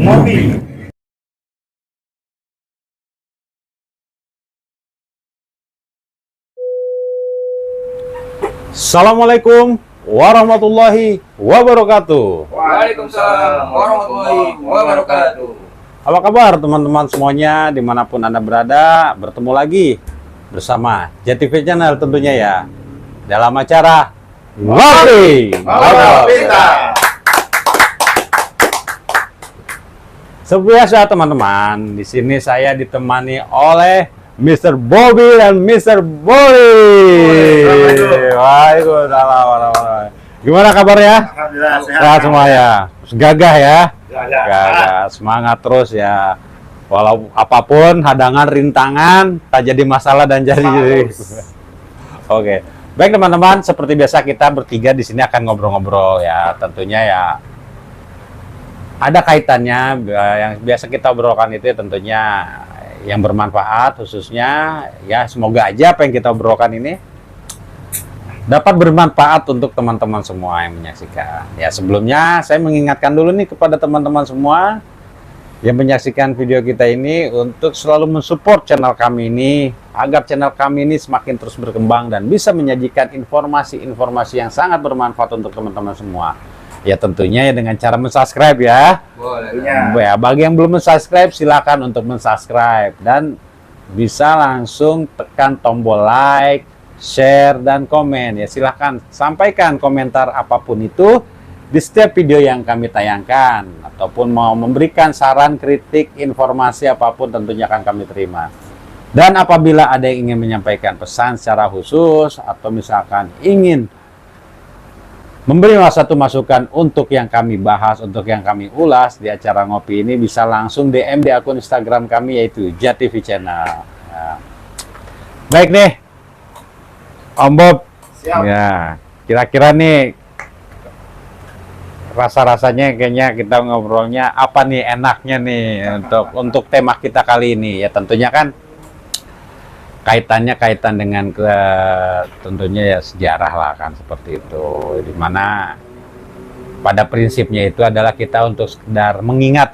Ngopi. Assalamualaikum warahmatullahi wabarakatuh. Waalaikumsalam warahmatullahi wabarakatuh. Apa kabar teman-teman semuanya dimanapun Anda berada? Bertemu lagi bersama JTV Channel tentunya ya, dalam acara Ngopi. Sebiasa teman-teman, di sini saya ditemani oleh Mr. Bobby dan Mr. Boy. Waalaikumsalam warahmatullahi. Gimana kabarnya? Alhamdulillah Sehat semua ya. Gagah ya. Gagah. Gagah. Semangat terus ya. Walau apapun hadangan, rintangan, tak jadi masalah dan jadi. Oke. Baik teman-teman, seperti biasa kita bertiga di sini akan ngobrol-ngobrol ya. Tentunya ya ada kaitannya yang biasa kita obrolkan itu ya, tentunya yang bermanfaat, khususnya ya semoga aja apa yang kita obrolkan ini dapat bermanfaat untuk teman-teman semua yang menyaksikan. Ya sebelumnya saya mengingatkan dulu nih kepada teman-teman semua yang menyaksikan video kita ini untuk selalu mensupport channel kami ini agar channel kami ini semakin terus berkembang dan bisa menyajikan informasi-informasi yang sangat bermanfaat untuk teman-teman semua. Ya tentunya ya dengan cara mensubscribe ya. Boleh. Ya, bagi yang belum mensubscribe silakan untuk mensubscribe dan bisa langsung tekan tombol like, share dan komen ya. Silakan sampaikan komentar apapun itu di setiap video yang kami tayangkan ataupun mau memberikan saran, kritik, informasi apapun tentunya akan kami terima. Dan apabila ada yang ingin menyampaikan pesan secara khusus atau misalkan ingin memberi satu masukan untuk yang kami bahas, untuk yang kami ulas di acara ngopi ini, bisa langsung DM di akun Instagram kami yaitu JTV Channel. Ya. Baik nih, Om Bob. Siap. Ya, kira-kira nih rasa-rasanya kayaknya kita ngobrolnya apa nih enaknya nih untuk tema kita kali ini ya tentunya kan kaitan dengan tentunya ya sejarah lah kan seperti itu, dimana pada prinsipnya itu adalah kita untuk sekedar mengingat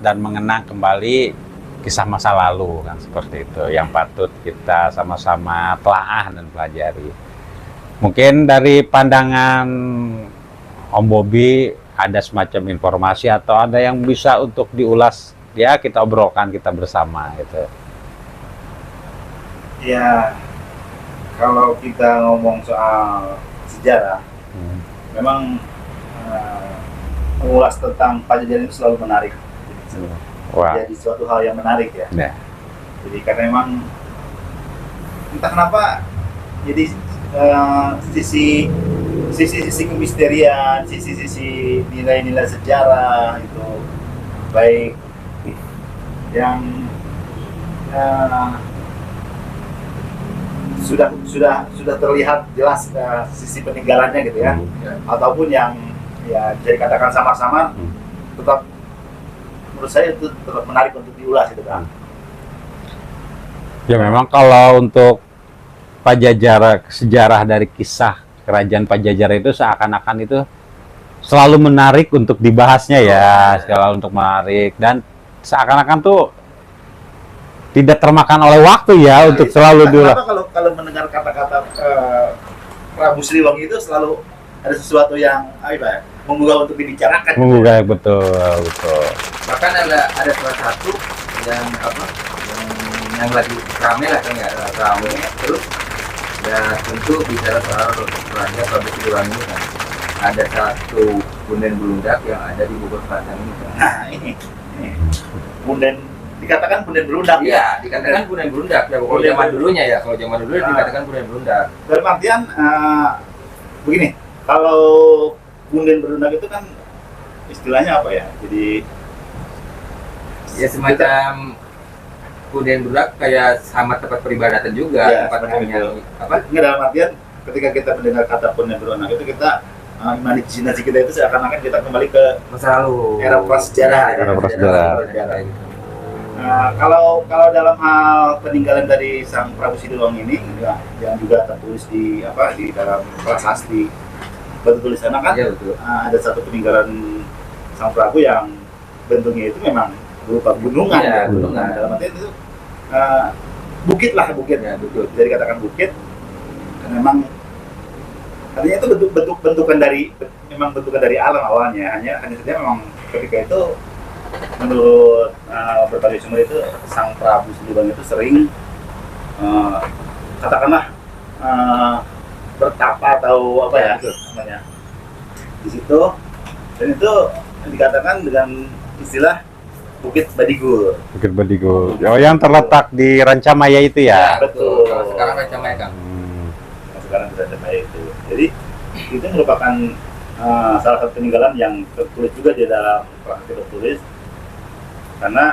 dan mengenang kembali kisah masa lalu kan seperti itu yang patut kita sama-sama telaah dan pelajari. Mungkin dari pandangan Om Bobby ada semacam informasi atau ada yang bisa untuk diulas ya, kita obrolkan kita bersama gitu. Ya, kalau kita ngomong soal sejarah, memang mengulas tentang Pajajaran itu selalu menarik. Wah. Jadi suatu hal yang menarik ya. Nah. Jadi karena memang entah kenapa, jadi sisi kemisterian, sisi nilai-nilai sejarah itu baik yang sudah terlihat jelas sisi peninggalannya gitu ya, ataupun yang ya bisa dikatakan samar-samar, tetap menurut saya itu tetap menarik untuk diulas gitu kan. Ya memang kalau untuk Pajajaran, sejarah dari kisah kerajaan Pajajaran itu seakan-akan itu selalu menarik untuk dibahasnya ya, selalu untuk menarik dan seakan-akan tuh tidak termakan oleh waktu ya untuk selalu dulu. Kalau mendengar kata-kata Prabu Siliwangi itu selalu ada sesuatu yang menggugah untuk dibicarakan. Menggugah betul. Bahkan ada salah satu yang lagi rame lah kan, nggak rame terus ya tentu bicara soal Raja Prabu Siliwangi kan. Ada satu punden belundak yang ada di Bogor Selatan ini kan. Nah ini punden dikatakan punden belundak. Iya, dikatakan punden belundak ya. Kalau zaman dulunya ya, kalau zaman dulu dikatakan punden belundak. Dalam artian begini, kalau punden belundak itu kan istilahnya apa ya? Jadi ya semacam punden belundak kayak sama tempat peribadatan juga, ya, tempat yang apa? Nggak, dalam artian ketika kita mendengar kata punden belundak itu kita imajinasi kita itu seakan-akan kita kembali ke masa lalu, era prasejarah. Nah, kalau dalam hal peninggalan dari Sang Prabu Siliwangi ini ya, yang juga tertulis di dalam prasasti batu tulisan kan, ya, betul. Ada satu peninggalan Sang Prabu yang bentuknya itu memang berupa gunungan Iya, ya, gunungan. dalam arti itu bukit lah, bukit Ya, betul. jadi katakan bukit, dan memang artinya itu bentukan dari memang bentukan dari alam awalnya, hanya saja memang ketika itu menurut berbagai sumber itu Sang Prabu Siliwangi itu sering katakanlah bertapa atau apa ya namanya di situ, dan itu dikatakan dengan istilah Bukit Badigul. Bukit Badigul. Oh, yang terletak di Rancamaya itu ya? betul. Kalau sekarang Rancamaya kan. Nah, sekarang sudah ada itu. Jadi itu merupakan salah satu peninggalan yang tertulis juga di dalam prasasti tertulis, karena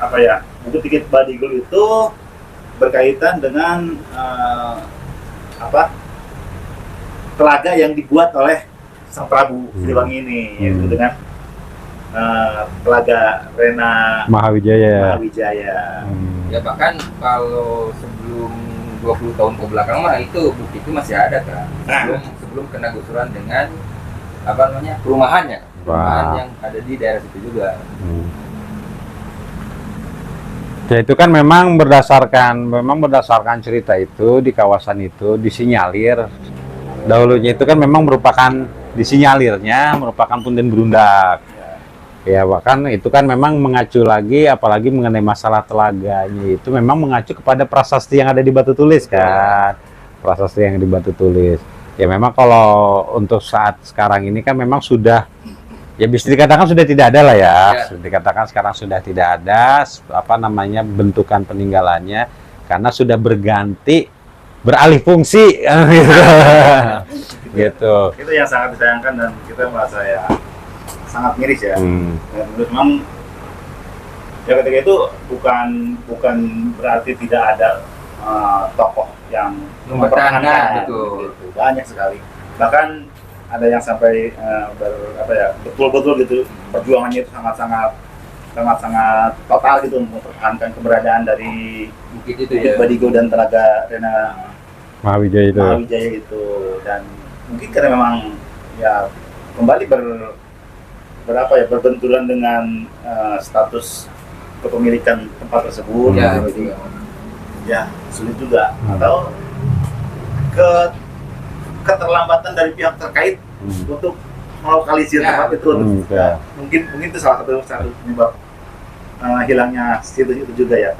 apa ya, Bukit Badigul itu berkaitan dengan telaga yang dibuat oleh Sang Prabu Siliwangi ini, yaitu dengan telaga Rena Mahawijaya. Mahawijaya. Ya bahkan kalau sebelum 20 tahun ke belakang mah itu bukit itu masih ada kan. Sebelum kena gusuran dengan apa namanya perumahannya, perumahan Wah. yang ada di daerah situ juga. Ya itu kan memang berdasarkan cerita itu di kawasan itu disinyalir dahulunya itu kan memang merupakan disinyalirnya merupakan punden berundak. Ya bahkan itu kan memang mengacu lagi apalagi mengenai masalah telaganya itu memang mengacu kepada prasasti yang ada di batu tulis kan. Prasasti yang di batu tulis. Ya memang kalau untuk saat sekarang ini kan memang sudah ya bisa dikatakan sudah tidak ada lah ya. Sudah dikatakan sekarang sudah tidak ada apa namanya bentukan peninggalannya karena sudah berganti beralih fungsi gitu. Itu yang sangat disayangkan dan kita merasa ya sangat miris ya. Dan menurut memang ya ketika itu bukan berarti tidak ada tokoh yang Mempertahankan, betul. gitu. Banyak sekali. Bahkan ada yang sampai betul-betul gitu perjuangannya itu sangat total gitu mempertahankan keberadaan dari Bukit itu Bukit ya. Badigul dan telaga Rena Mahawijaya itu. Dan mungkin karena memang ya kembali berbenturan dengan status kepemilikan tempat tersebut. Ya, Jadi, betul. ya sulit juga atau keterlambatan dari pihak terkait untuk melokalisir Ya, tempat itu. ya. Mungkin itu salah satu penyebab hilangnya situ itu juga ya.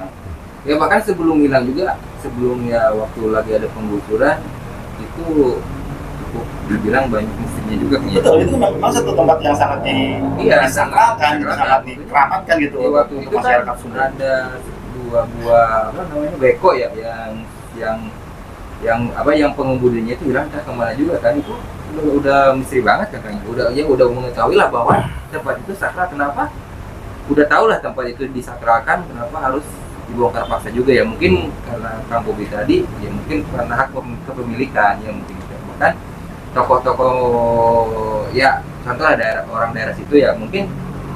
Ya bahkan sebelum hilang juga, sebelumnya waktu lagi ada penggusuran itu cukup dibilang banyak mistisnya juga kayaknya. Betul, itu memang satu tempat yang sangat disakralkan, sangat dikeramatkan gitu Ya, waktu untuk itu kan masyarakat Sunda. ada dua buah apa namanya beko ya yang pengemudinya itu hilang entah kemana juga kan, itu udah misteri banget katanya. Udah mengetahui lah bahwa tempat itu sakral, kenapa? Udah tahu lah tempat itu disakralkan, kenapa harus dibongkar paksa juga ya, mungkin karena Kang Bobi tadi ya mungkin karena hak kepemilikan ya mungkin bahkan tokoh-tokoh ya contoh orang daerah situ ya mungkin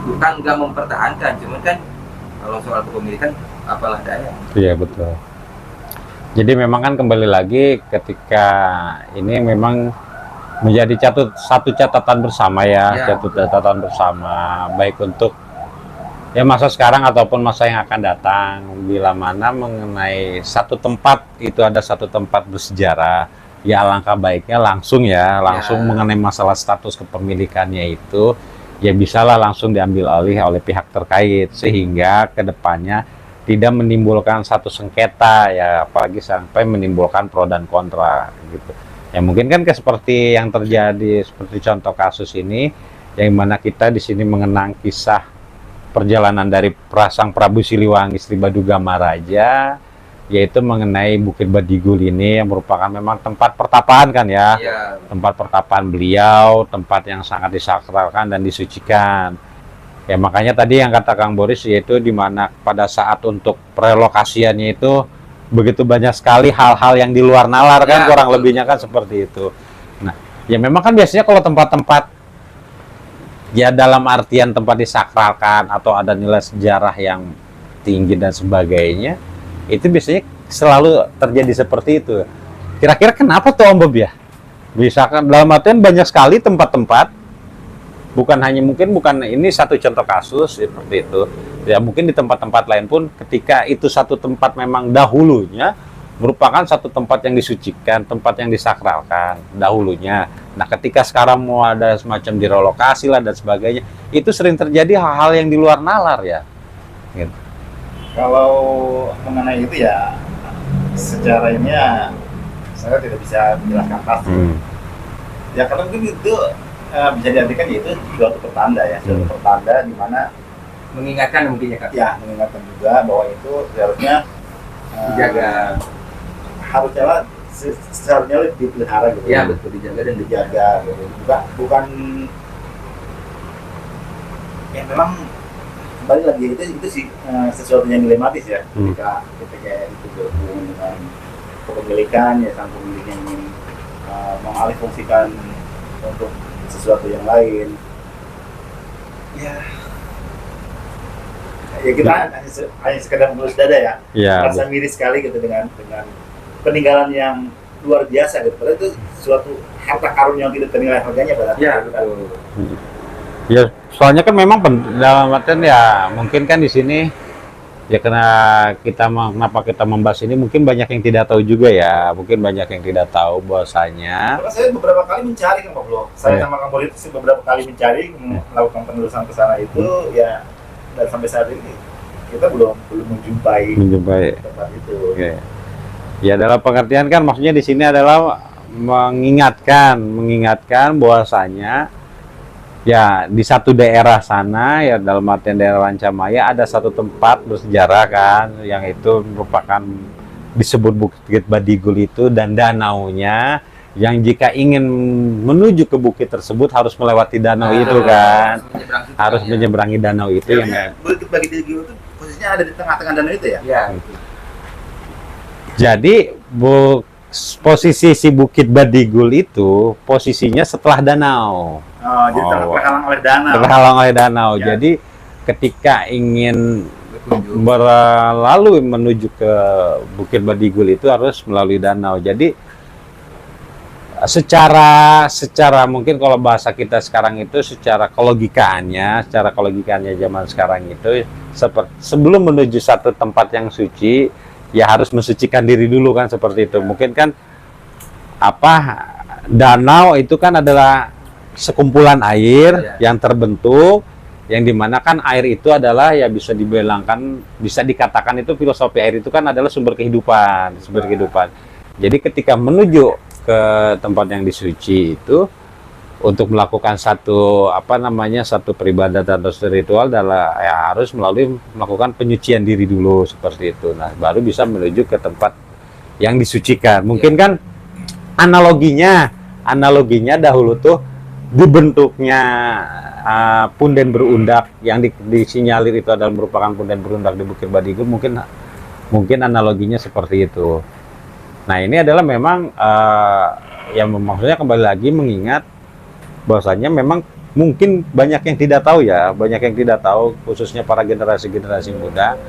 bukan nggak mempertahankan, cuman kan kalau soal kepemilikan apalah daya. Iya betul. Jadi memang kan kembali lagi ketika ini memang menjadi satu catatan bersama ya, catatan bersama baik untuk ya masa sekarang ataupun masa yang akan datang, bila mana mengenai satu tempat itu ada satu tempat bersejarah, ya alangkah baiknya langsung mengenai masalah status kepemilikannya itu ya bisalah langsung diambil alih oleh pihak terkait sehingga kedepannya tidak menimbulkan satu sengketa ya, apalagi sampai menimbulkan pro dan kontra gitu. Ya mungkin kan seperti yang terjadi seperti contoh kasus ini yang mana kita di sini mengenang kisah perjalanan dari Sang Prabu Siliwangi Sri Badugama Raja, yaitu mengenai Bukit Badigul ini yang merupakan memang tempat pertapaan kan ya, tempat pertapaan beliau, tempat yang sangat disakralkan dan disucikan. Ya makanya tadi yang kata Kang Boris yaitu di mana pada saat untuk relokasiannya itu begitu banyak sekali hal-hal yang di luar nalar kan, kurang lebihnya kan seperti itu. Nah, ya memang kan biasanya kalau tempat-tempat ya dalam artian tempat disakralkan atau ada nilai sejarah yang tinggi dan sebagainya, itu biasanya selalu terjadi seperti itu. Kira-kira kenapa tuh Om Bob ya? Bisa kan dalam artian banyak sekali tempat-tempat bukan hanya mungkin bukan ini satu contoh kasus seperti itu ya, mungkin di tempat-tempat lain pun ketika itu satu tempat memang dahulunya merupakan satu tempat yang disucikan, tempat yang disakralkan dahulunya. Nah, ketika sekarang mau ada semacam direlokasi lah dan sebagainya, itu sering terjadi hal-hal yang di luar nalar ya. Gitu. Kalau mengenai itu ya, secara ini ya, saya tidak bisa menjelaskan pasti. Ya karena mungkin itu bisa diartikan ya itu suatu pertanda ya, suatu pertanda di mana Mengingatkan mungkin ya Kak. ya mengingatkan juga bahwa itu seharusnya Dijaga. harusnya seharusnya dipelihara gitu. Ya betul, dijaga dan dijaga gitu. Bukan ya memang kembali lagi itu sih sesuatu yang dilematis ya ketika itu berhubungan dengan kepemilikan ya, sang pemilik yang ingin mengalihfungsikan untuk sesuatu yang lain ya kita hanya sekedar melus dada ya, merasa miris sekali gitu dengan peninggalan yang luar biasa gitu, padahal itu suatu harta karun yang tidak ternilai harganya pada ya gitu. betul. Ya, soalnya kan memang dalam artian ya mungkin kan di sini ya karena kenapa kita membahas ini mungkin banyak yang tidak tahu juga ya, mungkin banyak yang tidak tahu bahwasanya. Karena saya beberapa kali mencari kan Pak Blo, saya sama Kang Bolit sih beberapa kali mencari melakukan penelusuran ke sana itu ya, dan sampai saat ini kita belum menjumpai tempat itu. Okay. Ya dalam pengertian kan maksudnya di sini adalah mengingatkan bahwasanya ya di satu daerah sana ya dalam artian daerah Lancamaya ada satu tempat bersejarah kan yang itu merupakan disebut Bukit Badigul itu, dan danaunya yang jika ingin menuju ke bukit tersebut harus melewati danau itu kan, harus menyeberangi danau itu yang Bukit Badigul itu posisinya ada di tengah-tengah danau itu ya? Ya. Jadi posisi si Bukit Badigul itu posisinya setelah danau. Oh, jadi terhalang oleh danau. Terhalang oleh danau. Ya. Jadi ketika ingin berlalu menuju ke Bukit Badigul itu harus melalui danau. Jadi secara mungkin kalau bahasa kita sekarang itu secara kelogikaannya zaman sekarang itu sebelum menuju satu tempat yang suci ya harus mensucikan diri dulu kan, seperti itu. Mungkin kan danau itu kan adalah sekumpulan air yang terbentuk, yang dimana kan air itu adalah ya bisa dikatakan itu filosofi air itu kan adalah sumber kehidupan. Jadi ketika menuju ke tempat yang disuci itu untuk melakukan satu peribadatan atau ritual adalah ya harus melakukan penyucian diri dulu seperti itu. Nah, baru bisa menuju ke tempat yang disucikan. Mungkin kan analoginya dahulu tuh dibentuknya punden berundak yang disinyalir itu adalah merupakan punden berundak di Bukit Badigul, mungkin analoginya seperti itu. Nah, ini adalah memang yang maksudnya kembali lagi mengingat bahwasanya memang mungkin banyak yang tidak tahu khususnya para generasi muda,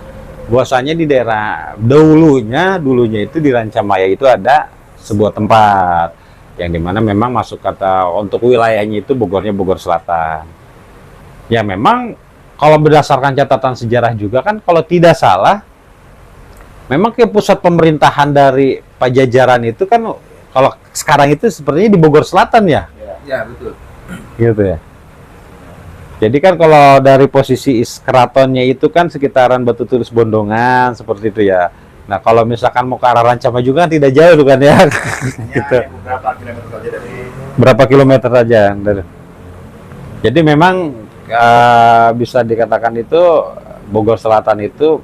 bahwasanya di daerah dulunya itu di Lancamaya itu ada sebuah tempat yang dimana memang masuk kata untuk wilayahnya itu Bogor Selatan. Ya memang kalau berdasarkan catatan sejarah juga kan kalau tidak salah memang ke pusat pemerintahan dari Pajajaran itu kan kalau sekarang itu sepertinya di Bogor Selatan ya. Ya betul. Gitu ya. Jadi kan kalau dari posisi keratonnya itu kan sekitaran Batu Tulis Bondongan seperti itu ya. Nah kalau misalkan mau ke arah Rancama juga kan tidak jauh kan ya. Gitu. Berapa kilometer saja dari. Jadi memang bisa dikatakan itu Bogor Selatan itu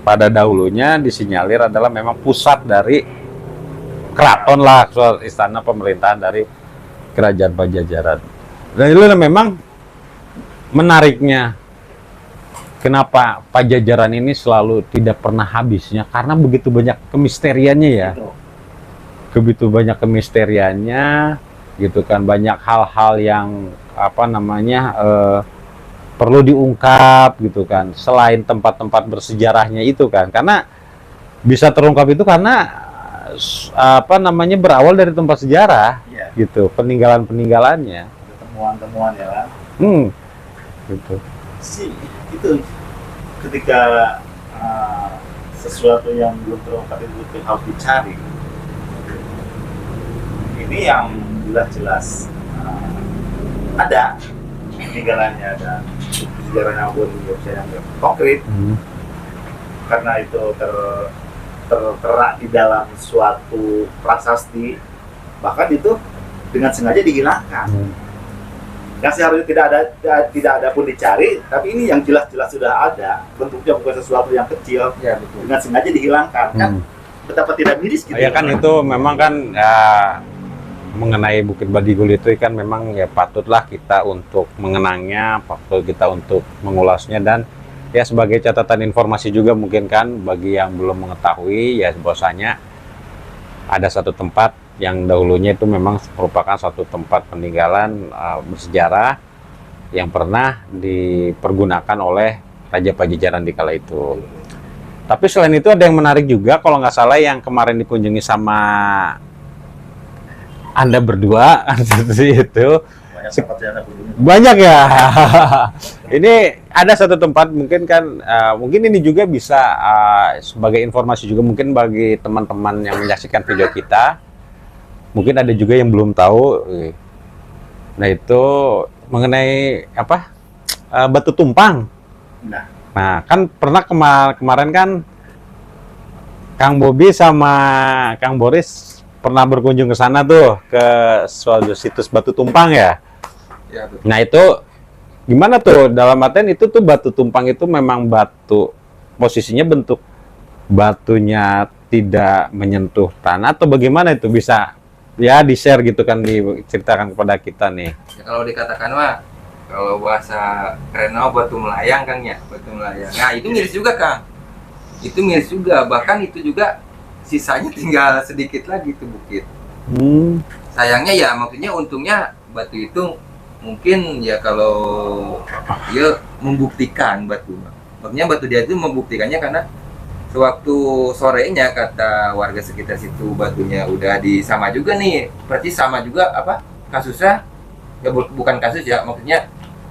pada dahulunya disinyalir adalah memang pusat dari keraton lah, istana pemerintahan dari kerajaan Pajajaran. Dan itu memang menariknya kenapa Pajajaran ini selalu tidak pernah habisnya, karena begitu banyak kemisteriannya ya. Begitu banyak kemisteriannya gitu kan, banyak hal-hal yang perlu diungkap gitu kan, selain tempat-tempat bersejarahnya itu kan, karena bisa terungkap itu karena berawal dari tempat sejarah gitu, peninggalannya. Temuan-temuan ya. Gitu. sih itu ketika sesuatu yang belum terungkap itu harus dicari. Ini yang jelas-jelas ada peninggalannya, ada sejarahnya pun yang konkret, karena itu tertera di dalam suatu prasasti, bahkan itu dengan sengaja dihilangkan. Yang seharusnya tidak ada pun dicari, tapi ini yang jelas-jelas sudah ada, bentuknya bukan sesuatu yang kecil, Ya, betul. dengan sengaja dihilangkan. Kan betapa tidak miris gitu. Ya kan itu memang kan mengenai Bukit Badigul itu kan memang ya patutlah kita untuk mengenangnya, patut kita untuk mengulasnya, dan ya sebagai catatan informasi juga mungkin kan bagi yang belum mengetahui ya bahwasanya ada satu tempat yang dahulunya itu memang merupakan satu tempat peninggalan bersejarah yang pernah dipergunakan oleh Raja Pajajaran di kala itu. Tapi selain itu ada yang menarik juga kalau nggak salah yang kemarin dikunjungi sama Anda berdua itu Banyak tempat yang aku dulu. banyak ya. Ini ada satu tempat mungkin kan mungkin ini juga bisa sebagai informasi juga mungkin bagi teman-teman yang menyaksikan video kita. Mungkin ada juga yang belum tahu. Nah, itu mengenai apa? Batu Tumpang. Nah, kan pernah kemarin kan Kang Bobi sama Kang Boris pernah berkunjung ke sana tuh, ke suatu situs Batu Tumpang ya. Ya, betul. Nah, itu gimana tuh? Dalam artian itu tuh Batu Tumpang itu memang batu, posisinya bentuk batunya tidak menyentuh tanah atau bagaimana itu, bisa ya di-share gitu kan, diceritakan kepada kita nih. Ya, kalau dikatakan mah, kalau bahasa kerennya batu melayang Kang ya, batu melayang. Nah, itu miris juga Kang. Itu miris juga, bahkan itu juga sisanya tinggal sedikit lagi tuh bukit. Sayangnya ya, maksudnya untungnya batu itu mungkin ya kalau dia membuktikan batu. Maksudnya batu dia itu membuktikannya karena sewaktu sorenya kata warga sekitar situ batunya udah sama juga nih, berarti sama juga apa kasusnya ya, bukan kasus ya, maksudnya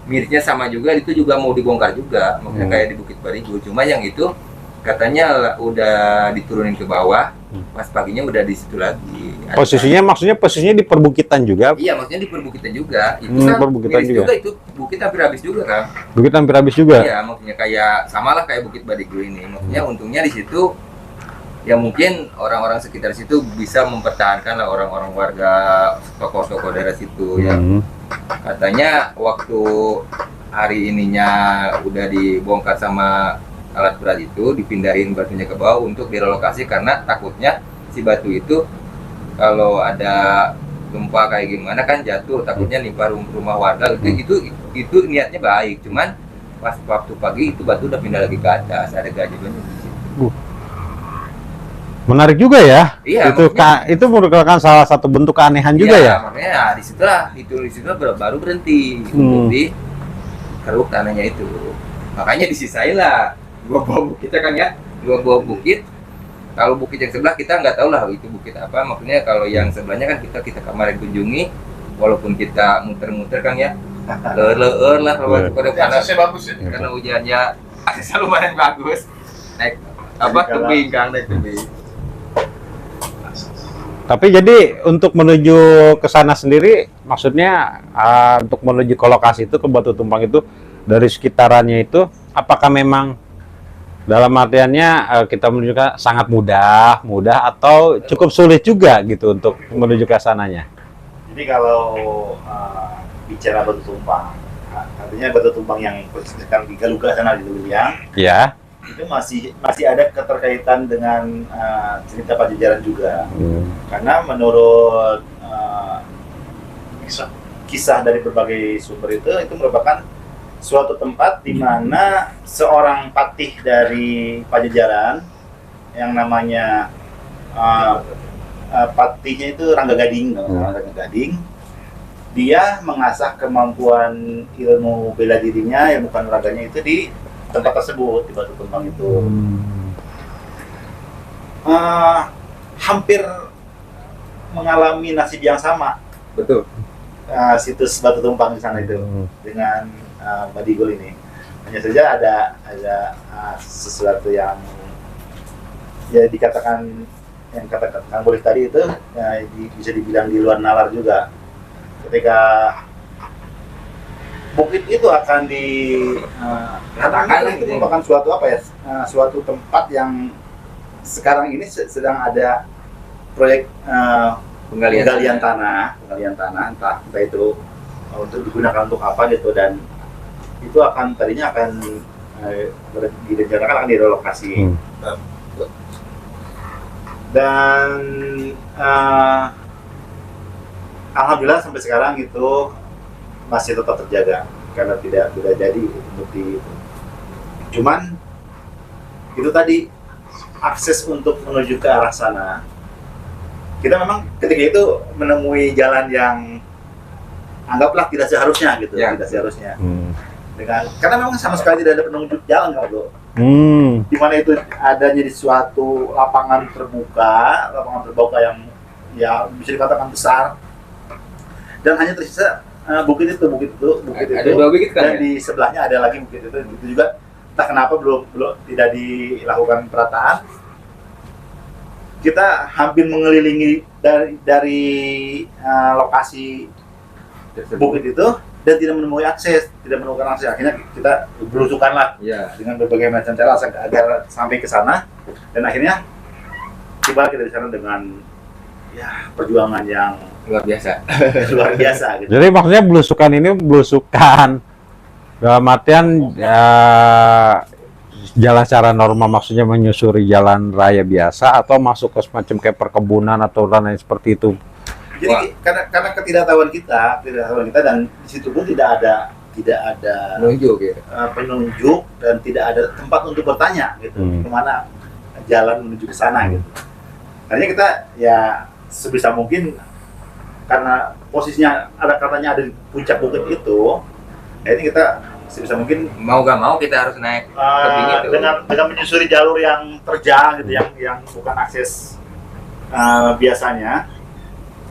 mirisnya sama juga, itu juga mau dibongkar juga, maksudnya kayak di Bukit Badigul. Cuma yang itu katanya udah diturunin ke bawah, pas paginya udah di situ lagi. Posisinya maksudnya posisinya di perbukitan juga. Iya, maksudnya di perbukitan juga. Itu kan perbukitan miris juga. itu bukit hampir habis juga kan. Bukit hampir habis juga. Iya, maksudnya kayak samalah kayak Bukit Badigul ini. Maksudnya untungnya di situ ya mungkin orang-orang sekitar situ bisa mempertahankan lah, orang-orang warga, tokoh-tokoh daerah situ ya. Katanya waktu hari ininya udah dibongkar sama alat berat itu, dipindahin batunya ke bawah untuk direlokasi karena takutnya si batu itu kalau ada gempa kayak gimana kan jatuh, takutnya nimpa rumah warga. Itu niatnya baik, cuman pas waktu pagi itu batu udah pindah lagi ke atas, ada gajahnya di situ. Menarik juga ya. Iya, Itu merupakan salah satu bentuk keanehan juga ya. Makanya di situlah baru berhenti untuk dikeruk tanahnya itu. Makanya disisain lah dua buah bukit kan ya, dua buah bukit. Kalau bukit yang sebelah kita nggak tahu lah itu bukit apa. Maksudnya kalau yang sebelahnya kan kita kemarin kunjungi, walaupun kita muter-muter kan ya, leer lah kalau Aksesnya bagus ya. karena hujannya aksesnya lumayan bagus. Naik apa tebing kan, naik tebing. Tapi jadi untuk menuju ke sana sendiri, maksudnya untuk menuju ke lokasi itu, ke Batu Tumpang itu, dari sekitarannya itu, apakah memang dalam artiannya kita menuju ke sangat mudah atau cukup sulit juga gitu untuk menuju ke sananya? Jadi kalau bicara Batu Tumpang, artinya Batu Tumpang yang posisikan di Galuga sana di Luliang, Ya. itu masih ada keterkaitan dengan cerita Pajajaran juga. Karena menurut kisah dari berbagai sumber itu merupakan suatu tempat di mana seorang patih dari Pajajaran yang namanya patihnya itu Rangga Gading, Rangga Gading. Dia mengasah kemampuan ilmu bela dirinya, ilmu kanuraganya itu di tempat tersebut, di Batu Tumpang itu. Hampir mengalami nasib yang sama. Betul. situs Batu Tumpang di sana itu dengan Badigul ini. Hanya saja ada sesuatu yang ya dikatakan yang katakan boleh tadi itu bisa dibilang di luar nalar juga. Ketika bukit itu akan dikatakan itu merupakan suatu apa ya, suatu tempat yang sekarang ini sedang ada proyek penggalian tanah, entah itu untuk digunakan untuk apa gitu, dan itu tadinya akan direncanakan akan direlokasi. Dan alhamdulillah sampai sekarang itu masih tetap terjaga karena tidak jadi untuk cuman itu tadi akses untuk menuju ke arah sana, kita memang ketika itu menemui jalan yang anggaplah tidak seharusnya gitu, tidak seharusnya. Karena memang sama sekali tidak ada penunjuk jalan kalau bro. Di mana itu adanya di suatu lapangan terbuka yang ya bisa dikatakan besar, dan hanya tersisa bukit itu ada 2 bukit kan, dan di sebelahnya ada lagi bukit itu juga entah kenapa belum tidak dilakukan perataan. Kita hampir mengelilingi dari lokasi bukit itu dan tidak menemukan akses. Akhirnya kita berusukanlah dengan berbagai macam cara agar sampai ke sana, dan akhirnya tiba kita di sana dengan ya perjuangan yang luar biasa gitu. Jadi maksudnya belusukan ini dalam artian jalan secara normal, maksudnya menyusuri jalan raya biasa atau masuk ke semacam kayak perkebunan atau lain seperti itu. Jadi karena ketidaktahuan kita dan di situ pun tidak ada penunjuk gitu. Penunjuk dan tidak ada tempat untuk bertanya gitu kemana jalan menuju ke sana gitu. Akhirnya kita ya sebisa mungkin, karena posisinya katanya ada di puncak bukit itu, akhirnya kita sebisa mungkin mau gak mau kita harus naik tebing itu dengan menyusuri jalur yang terjal gitu, yang bukan akses biasanya.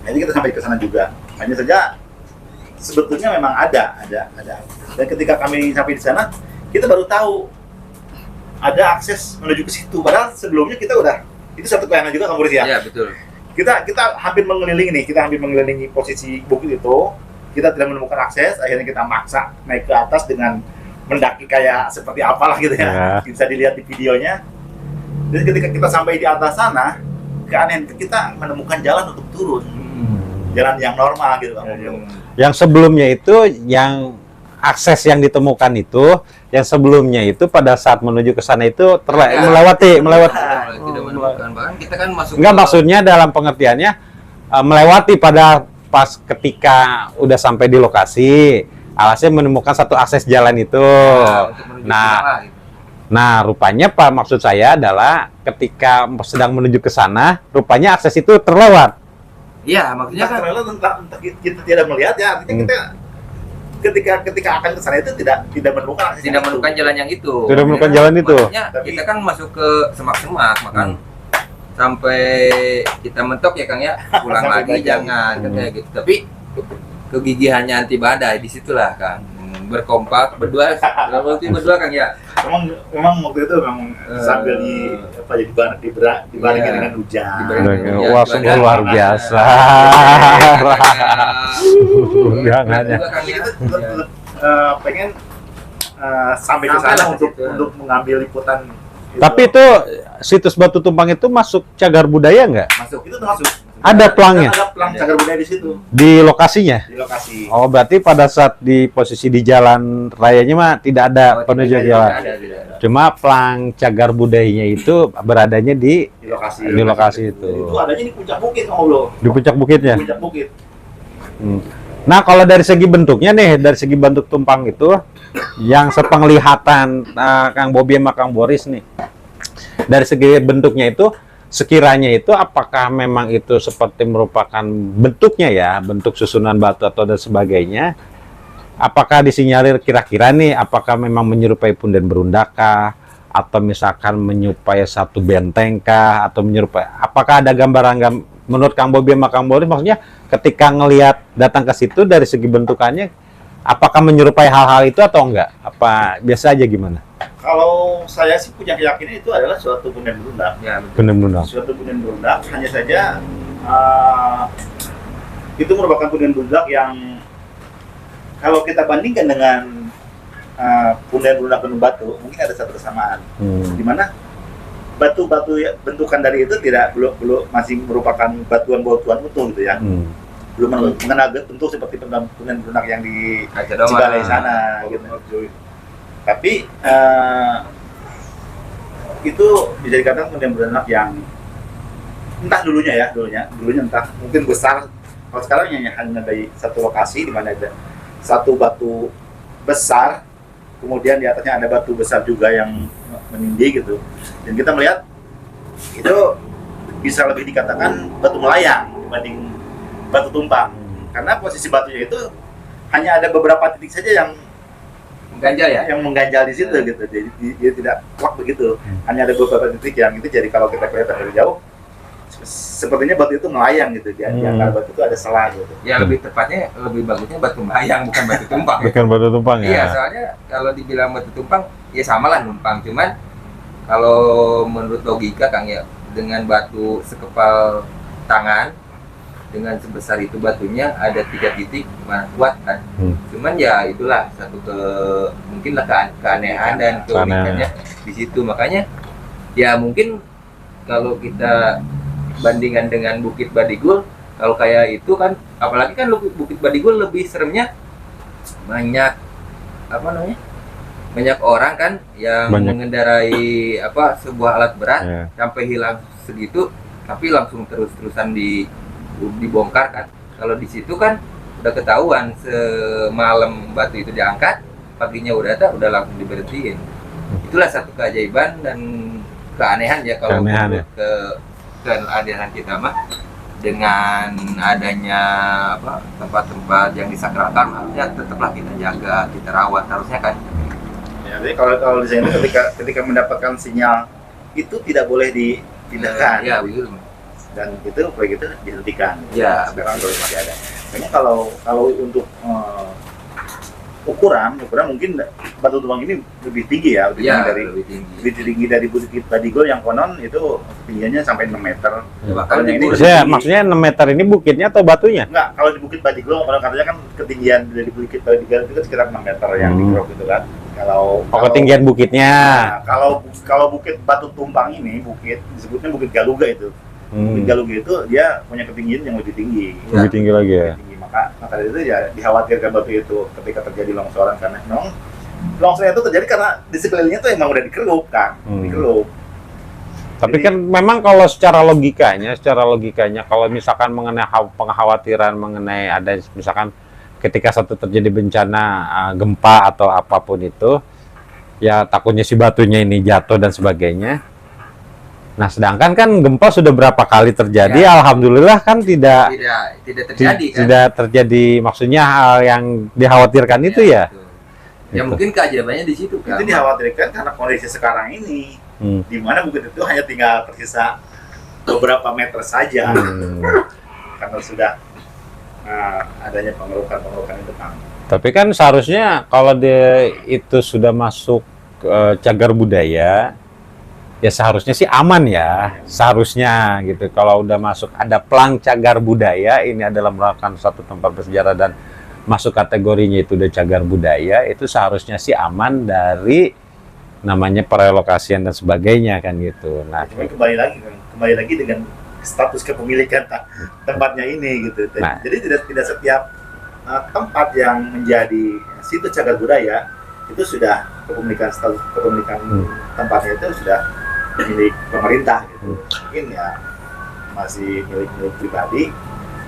Akhirnya kita sampai ke sana juga. Hanya saja sebetulnya memang ada. Dan ketika kami sampai di sana, kita baru tahu ada akses menuju ke situ. Padahal sebelumnya kita itu satu pelayanan juga Kang Boris ya. Iya betul. Kita hampir mengelilingi posisi bukit itu. Kita tidak menemukan akses, akhirnya kita maksa naik ke atas dengan mendaki kayak seperti apalah gitu ya. Bisa dilihat di videonya. Dan ketika kita sampai di atas sana, keanehan kita menemukan jalan untuk turun. Jalan yang normal gitu Bang. Yang sebelumnya itu, yang akses yang ditemukan itu, yang sebelumnya itu pada saat menuju ke sana itu melewati. Tidak menemukan, bahkan kita kan masuk. Enggak, maksudnya dalam pengertiannya melewati pada pas ketika udah sampai di lokasi, alasnya menemukan satu akses jalan itu. Nah, rupanya Pak, maksud saya adalah ketika sedang menuju ke sana, rupanya akses itu terlewat. Iya, maksudnya kan entah kita tidak melihat ya, artinya kita ketika akan ke sana itu tidak menemukan akses, tidak menemukan jalan yang itu. Tidak menemukan jalan itu. Maksudnya kita kan masuk ke semak-semak, makan sampai kita mentok ya Kang ya, pulang lagi jangan katanya gitu. Tapi kegigihannya anti badai disitulah Kang, berkompak berdua Kang ya. Memang waktu itu memang sambil dibarengin dengan hujan. Wah, sungguh luar biasa. Jangannya. Kita pengen sampai ke sana untuk mengambil liputan. Tapi itu situs Batu Tumpang itu masuk cagar budaya nggak? Masuk. Itu termasuk. Ada pelangnya? Ada pelang cagar budaya di situ. Di lokasinya? Di lokasi. Oh, berarti pada saat di posisi di jalan rayanya mah tidak ada penuju jalan. Tidak. Cuma pelang cagar budayanya itu beradanya di lokasi itu. Itu adanya di puncak bukit, Bro. Di puncak bukitnya? Di puncak bukit. Nah, kalau dari segi bentuknya nih, dari segi bentuk tumpang itu, yang sepenglihatan Kang Bobi sama Kang Boris nih, dari segi bentuknya itu, sekiranya itu apakah memang itu seperti merupakan bentuknya ya, bentuk susunan batu atau dan sebagainya, apakah disinyalir kira-kira nih, apakah memang menyerupai punden berundakah, atau misalkan menyerupai satu bentengkah, atau menyerupai, apakah ada gambaran menurut Kang Bobi sama Kang Boris, maksudnya ketika ngelihat datang ke situ dari segi bentukannya, apakah menyerupai hal-hal itu atau enggak? Apa biasa aja gimana? Kalau saya sih punya keyakinan itu adalah suatu punden berundak. Ya, betul. Benar-benar. Suatu punden berundak, hanya saja itu merupakan punden berundak yang kalau kita bandingkan dengan punden berundak penuh batu, mungkin ada satu kesamaan. Di mana batu-batu bentukan dari itu belum masih merupakan batuan-batuan utuh gitu ya. Belum mengenal bentuk seperti punden berundak yang di Kaca Doma. Cibalai sana gitu. Tapi itu bisa dikatakan punden berundak yang entah dulunya entah mungkin besar. Kalau sekarang hanya dari satu lokasi di mana ada satu batu besar, kemudian di atasnya ada batu besar juga yang menindih gitu. Dan kita melihat itu bisa lebih dikatakan batu melayang dibanding batu tumpang. Karena posisi batunya itu hanya ada beberapa titik saja yang Mengganjal ya? yang mengganjal di situ gitu. Jadi dia tidak plak begitu. Hanya ada beberapa titik yang itu, jadi kalau kita lihat dari jauh sepertinya batu itu melayang gitu. Di antara batu itu ada selah gitu. Ya lebih tepatnya, lebih bagusnya batu melayang bukan batu tumpang. Bukan batu tumpang ya? Iya, soalnya kalau dibilang batu tumpang, ya samalah numpang. Cuman kalau menurut logika Kang ya, dengan batu sekepal tangan, dengan sebesar itu batunya ada 3 titik, mana kuat kan? Cuman ya itulah satu mungkinlah keanehan dan keunikannya di situ. Makanya ya mungkin kalau kita bandingkan dengan Bukit Badigul, kalau kayak itu kan, apalagi kan Bukit Badigul lebih seremnya banyak banyak orang kan yang mengendarai sebuah alat berat sampai hilang segitu, tapi langsung terus-terusan dibongkar kan. Kalau di situ kan udah ketahuan semalam batu itu diangkat, paginya udah langsung diberhentiin. Itulah satu keajaiban dan keanehan ya kalau keanehan kita mah, dengan adanya tempat-tempat yang disakralkan, harusnya tetaplah kita jaga, kita rawat harusnya kan. Ya, jadi kalau di sini ketika mendapatkan sinyal itu tidak boleh dipindahkan. Ya begitu. Dan itu proyek itu dihentikan. Ya, sekarang masih ada. Kayaknya kalau untuk ukuran mungkin batu tumpang ini lebih tinggi ya, lebih tinggi dari Bukit Badigul yang konon itu ketinggiannya sampai 6 meter. Ya, bahkan ini maksudnya 6 meter ini bukitnya atau batunya? Enggak, kalau di Bukit Badigul orang katanya kan ketinggian dari Bukit Badigul itu sekitar 6 meter yang dikerok gitu kan. Kalau ketinggian bukitnya. Nah, kalau Bukit Batu Tumpang ini disebutnya Bukit Galuga itu. Bukit Galuga itu dia punya ketinggian yang lebih tinggi. Lebih tinggi lagi ya. Maka dari itu ya dikhawatirkan batu itu ketika terjadi longsoran, karena longsoran itu terjadi karena di sekelilingnya tuh emang udah dikeruk kan, dikeruk. Tapi kan memang kalau secara logikanya kalau misalkan mengenai pengkhawatiran mengenai ada misalkan ketika satu terjadi bencana gempa atau apapun itu, ya takutnya si batunya ini jatuh dan sebagainya. Nah, sedangkan kan gempa sudah berapa kali terjadi, alhamdulillah kan tidak terjadi kan? Tidak terjadi, maksudnya hal yang dikhawatirkan itu ya. Ya gitu. Mungkin keajaibannya di situ kan. Itu dikhawatirkan karena kondisi sekarang ini, di mana bukit itu hanya tinggal tersisa beberapa meter saja, karena sudah adanya pengerukan itu kan. Tapi kan seharusnya kalau itu sudah masuk cagar budaya, ya seharusnya sih aman ya, seharusnya gitu. Kalau udah masuk ada plang cagar budaya, ini adalah merupakan satu tempat bersejarah dan masuk kategorinya itu udah cagar budaya, itu seharusnya sih aman dari namanya perelokasian dan sebagainya kan gitu. Nah, kembali lagi dengan status kepemilikan tempatnya ini gitu. Jadi tidak setiap tempat yang menjadi situs cagar budaya itu sudah kepemilikan tempatnya itu sudah milik pemerintah gitu. Mungkin ya masih milik pribadi,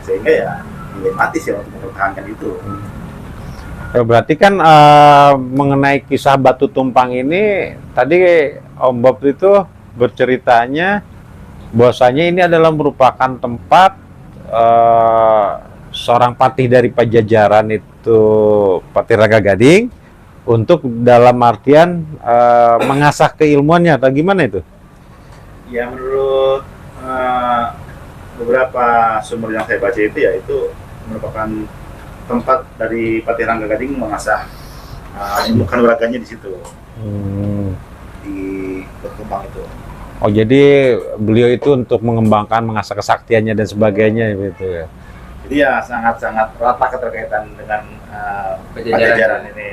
sehingga ya dilematis ya untuk mempertahankan itu. Ya, berarti kan mengenai kisah batu tumpang ini tadi Om Bob itu berceritanya bahwasanya ini adalah merupakan tempat seorang patih dari Pajajaran itu Patih Raga Gading untuk dalam artian mengasah keilmuannya atau gimana itu? Ya menurut beberapa sumber yang saya baca itu ya itu merupakan tempat dari Patih Rangga Gading mengasah ilmu kanuraganya di situ, di berkembang itu. Oh, jadi beliau itu untuk mengembangkan, mengasah kesaktiannya dan sebagainya gitu ya. Jadi ya sangat-sangat erat keterkaitan dengan Pajajaran. Pajajaran ini.